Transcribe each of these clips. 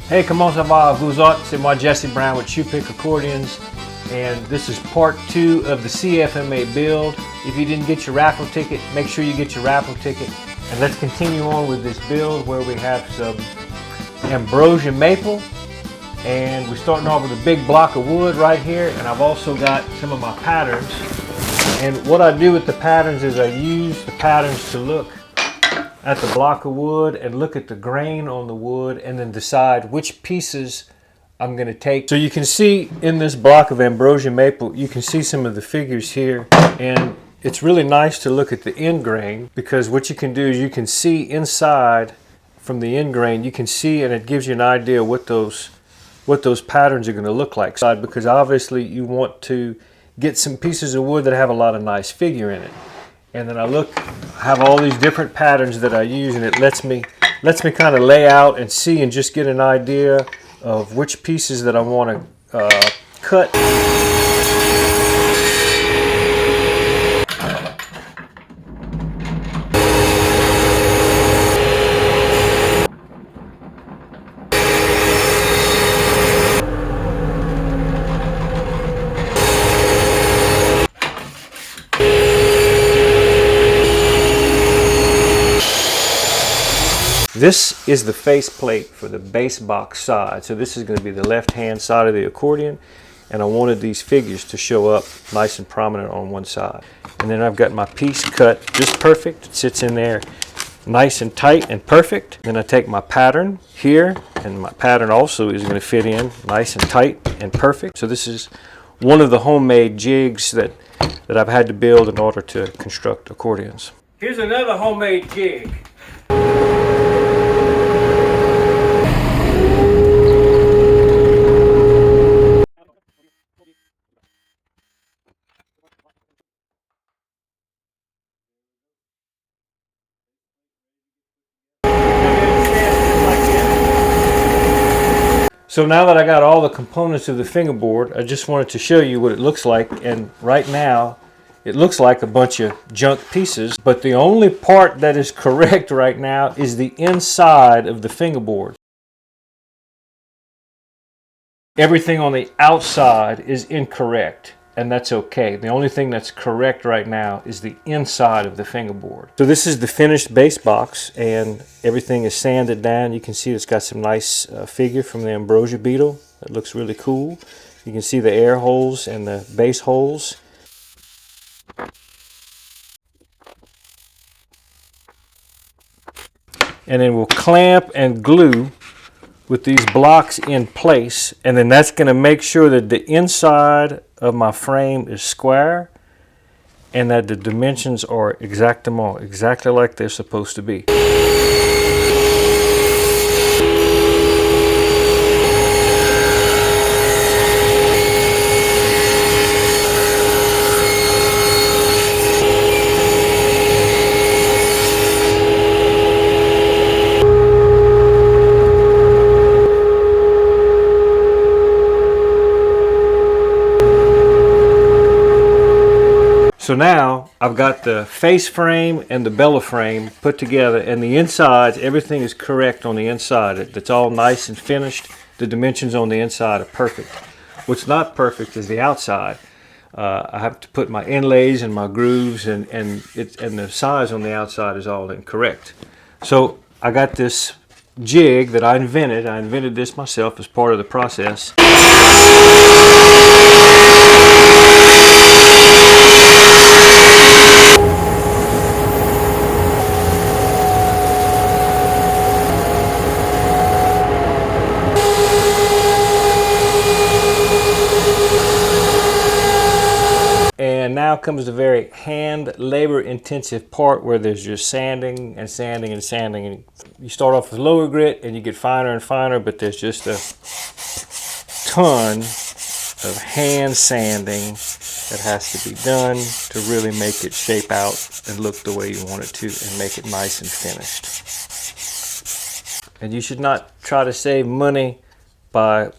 Hey, comment ça va, vous autres? C'est moi Jesse Brown with Choupique Accordions, and this is part 2 of the CFMA build. If you didn't get your raffle ticket, make sure you get your raffle ticket. And let's continue on with this build where we have some ambrosia maple, and we're starting off with a big block of wood right here, and I've also got some of my patterns. And what I do with the patterns is I use the patterns to look at the block of wood and look at the grain on the wood and then decide which pieces I'm going to take. So you can see in this block of ambrosia maple, you can see some of the figures here, and it's really nice to look at the end grain, because what you can do is you can see inside from the end grain, you can see, and it gives you an idea what those patterns are going to look like. Because obviously you want to get some pieces of wood that have a lot of nice figure in it. And then I have all these different patterns that I use, and it lets me kind of lay out and see and just get an idea of which pieces that I want to cut. This is the face plate for the bass box side. So this is going to be the left hand side of the accordion, and I wanted these figures to show up nice and prominent on one side. And then I've got my piece cut just perfect. It sits in there nice and tight and perfect. Then I take my pattern here, and my pattern also is going to fit in nice and tight and perfect. So this is one of the homemade jigs that I've had to build in order to construct accordions. Here's another homemade jig. So now that I got all the components of the fingerboard, I just wanted to show you what it looks like. And right now, it looks like a bunch of junk pieces, but the only part that is correct right now is the inside of the fingerboard. Everything on the outside is incorrect, and that's okay. The only thing that's correct right now is the inside of the fingerboard. So this is the finished bass box, and everything is sanded down. You can see it's got some nice figure from the ambrosia beetle. That looks really cool. You can see the air holes and the bass holes. And then we'll clamp and glue with these blocks in place, and then that's going to make sure that the inside of my frame is square and that the dimensions are exactement, exactly like they're supposed to be. So now I've got the face frame and the bellow frame put together, and the insides, everything is correct on the inside. It's all nice and finished. The dimensions on the inside are perfect. What's not perfect is the outside. I have to put my inlays and my grooves, and the size on the outside is all incorrect. So I got this jig that I invented. I invented this myself as part of the process. And now comes the very hand labor intensive part where there's just sanding and sanding and sanding. And you start off with lower grit and you get finer and finer, but there's just a ton of hand sanding that has to be done to really make it shape out and look the way you want it to and make it nice and finished. And you should not try to save money by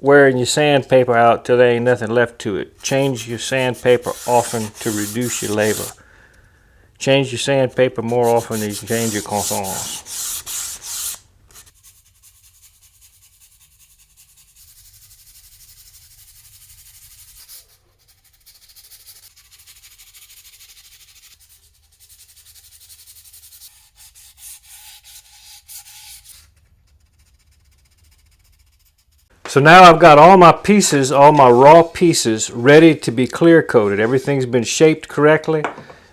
wearing your sandpaper out till there ain't nothing left to it. Change your sandpaper often to reduce your labor. Change your sandpaper more often than you change your consoles. So now I've got all my pieces, all my raw pieces, ready to be clear coated. Everything's been shaped correctly.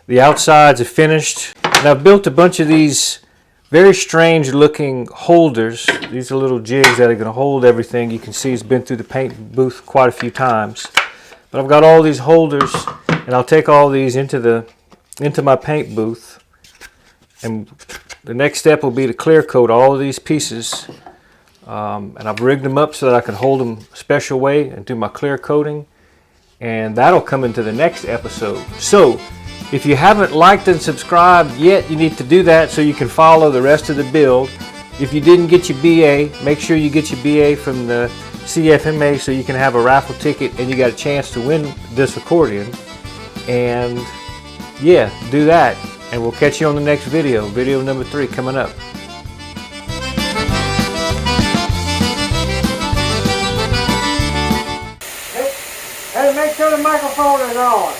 The outsides are finished. And I've built a bunch of these very strange looking holders. These are little jigs that are going to hold everything. You can see it's been through the paint booth quite a few times. But I've got all these holders, and I'll take all these into my paint booth. And the next step will be to clear coat all of these pieces. And I've rigged them up so that I can hold them a special way and do my clear coating. And that'll come into the next episode. So if you haven't liked and subscribed yet, you need to do that so you can follow the rest of the build. If you didn't get your BA, make sure you get your BA from the CFMA so you can have a raffle ticket and you got a chance to win this accordion. And yeah, do that. And we'll catch you on the next video. Video number 3 coming up. Hey, make sure the microphone is on.